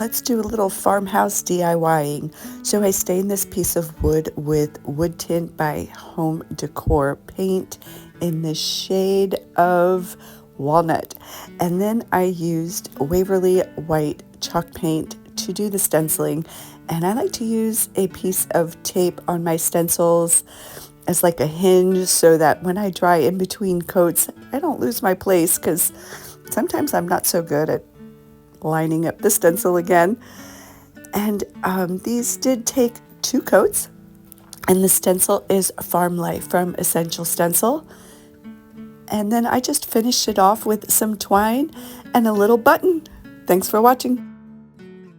let's do a little farmhouse DIYing. So I stained this piece of wood with wood tint by Home Decor paint in the shade of walnut. And then I used Waverly white chalk paint to do the stenciling. And I like to use a piece of tape on my stencils as like a hinge so that when I dry in between coats, I don't lose my place, because sometimes I'm not so good at lining up the stencil again. And these did take 2 coats, and the stencil is Farm Life from Essential Stencil. And then I just finished it off with some twine and a little button. Thanks for watching.